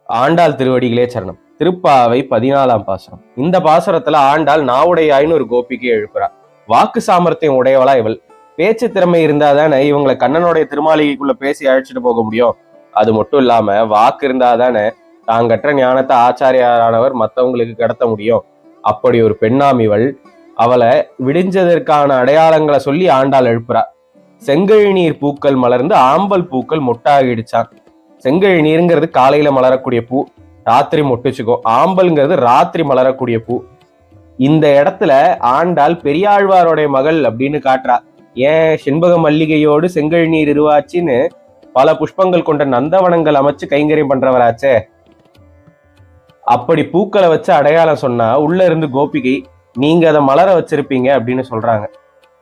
ஆண்டாள் திருவடிகளே சரணம். திருப்பாவை 14ஆம் பாசுரம். இந்த பாசுரத்துல ஆண்டாள் நாவுடையாயின்னு ஒரு கோபிக்கு எழுப்புறா. வாக்கு சாமர்த்தியம் உடையவளா இவள். பேச்சு திறமை இருந்தாதானே இவங்களை கண்ணனுடைய திருமாளிகைக்குள்ள பேசி அழைச்சிட்டு போக முடியும். அது மட்டும் இல்லாம வாக்கு இருந்தாதானே தாங்கற்ற ஞானத்தை ஆச்சாரியாரானவர் மற்றவங்களுக்கு கடத்த முடியும். அப்படி ஒரு பெண்ணாம் இவள். அவளை விடிஞ்சதற்கான அடையாளங்களை சொல்லி ஆண்டாள் எழுப்புறா. செங்கழி நீர் பூக்கள் மலர்ந்து ஆம்பல் பூக்கள் மொட்டாகிடுச்சான். செங்கழி நீருங்கிறது காலையில மலரக்கூடிய பூ, ராத்திரி மொட்டுச்சுக்கும். ஆம்பல்ங்கிறது ராத்திரி மலரக்கூடிய பூ. இந்த இடத்துல ஆண்டாள் பெரியாழ்வாரோடைய மகள் அப்படின்னு காட்டுறா. ஏன் செண்பக மல்லிகையோடு செங்கழி நீர் இருவாச்சின்னு பல புஷ்பங்கள் கொண்ட நந்தவனங்கள் அமைச்சு கைங்கரியம் பண்றவராச்சே. அப்படி பூக்களை வச்சு அடையாளம் சொன்னா உள்ள இருந்து கோபிகை நீங்க அதை மலர வச்சிருப்பீங்க அப்படின்னு சொல்றாங்க.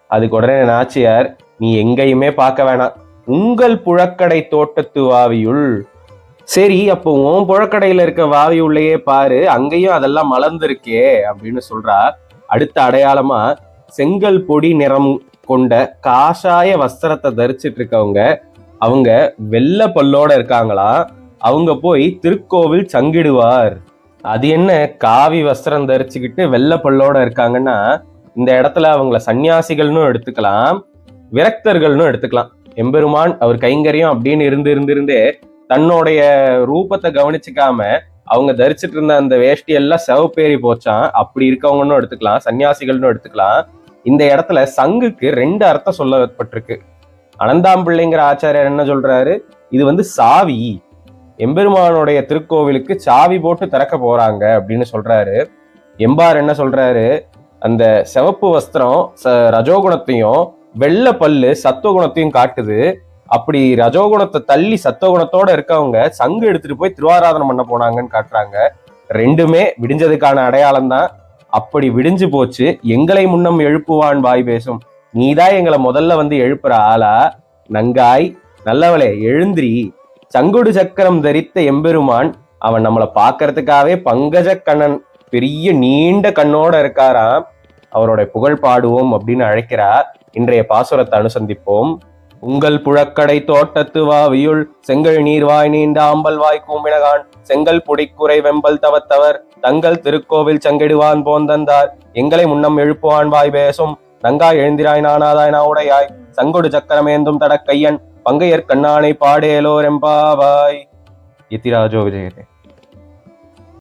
அதுக்கு உடனே நாச்சியார், நீ எங்கேயுமே பார்க்க வேணாம், உங்கள் புழக்கடை தோட்டத்து வாவியுள். சரி, அப்போ உன் புழக்கடையில இருக்க வாவி உள்ளேயே பாரு, அங்கேயும் அதெல்லாம் மலர்ந்திருக்கே அப்படின்னு சொல்றா. அடுத்த அடையாளமா செங்கல் பொடி நிறம் கொண்ட காஷாய வஸ்திரத்தை தரிச்சிட்டு இருக்கவங்க, அவங்க வெள்ள பல்லோட இருக்காங்களா. அவங்க போய் திருக்கோவில் சங்கிடுவார். அது என்ன காவி வஸ்திரம் தரிச்சுக்கிட்டு வெள்ள பல்லோட இருக்காங்கன்னா, இந்த இடத்துல அவங்கள சன்னியாசிகள்னு எடுத்துக்கலாம், விரக்தர்கள்னு எடுத்துக்கலாம். எம்பெருமான் அவர் கைங்கரியம் அப்படின்னு இருந்தே தன்னுடைய ரூபத்தை கவனிச்சுக்காம அவங்க தரிச்சிட்டு இருந்த அந்த வேஷ்டி எல்லாம் செவப்பேறி போச்சான். அப்படி இருக்கவங்கன்னு எடுத்துக்கலாம், சன்னியாசிகள்னு எடுத்துக்கலாம். இந்த இடத்துல சங்குக்கு 2 அர்த்தம் சொல்லப்பட்டிருக்கு. அனந்தாம்பிள்ளைங்கிற ஆச்சாரியர் என்ன சொல்றாரு, இது சாவி, எம்பெருமானுடைய திருக்கோவிலுக்கு சாவி போட்டு திறக்க போறாங்க அப்படின்னு சொல்றாரு. எம்பார் என்ன சொல்றாரு, அந்த சிவப்பு வஸ்திரம் ரஜோகுணத்தையும் வெள்ளை பல்லு சத்துவகுணத்தையும் காட்டுது. அப்படி ரஜோகுணத்தை தள்ளி சத்துவகுணத்தோட இருக்கவங்க சங்கு எடுத்துட்டு போய் திருவாராதனம் பண்ண போனாங்கன்னு காட்டுறாங்க. ரெண்டுமே விடிஞ்சதுக்கான அடையாளம் தான். அப்படி விடிஞ்சு போச்சு. எங்களை முன்னம் எழுப்புவான் வாய் பேசும், நீதான் எங்களை முதல்ல எழுப்புற ஆளா? நங்காய் நல்லவளே எழுந்திரி. சங்குடு சக்கரம் தரித்த எம்பெருமான் அவன் நம்மளை பாக்குறதுக்காகவே பங்கஜ கண்ணன் பெரிய நீண்ட கண்ணோட இருக்காராம். அவரோட புகழ் பாடுவோம் அப்படின்னு அழைக்கிறா. இன்றைய பாசுரத்தை அனுசந்திப்போம். உங்கள் புழக்கடை தோட்டத்து வாவியுள் செங்கல் நீர்வாய் நீண்ட ஆம்பல் வாய் கூம்பினகான் செங்கல் புடிக்குறை வெம்பல் தவத்தவர் தங்கள் திருக்கோவில் சங்கிடுவான் போந்தந்தார் எங்களை முன்னம் எழுப்புவான் வாய் பேசும் நங்காய் எழுந்திராய் நானாதாய் நாவுடையாய் சங்கொடு சக்கரமேந்தும் தடக்கையன் பங்கையர் கண்ணானை பாடேலோரெம்பாவாய். யதிராஜோ விஜயதே.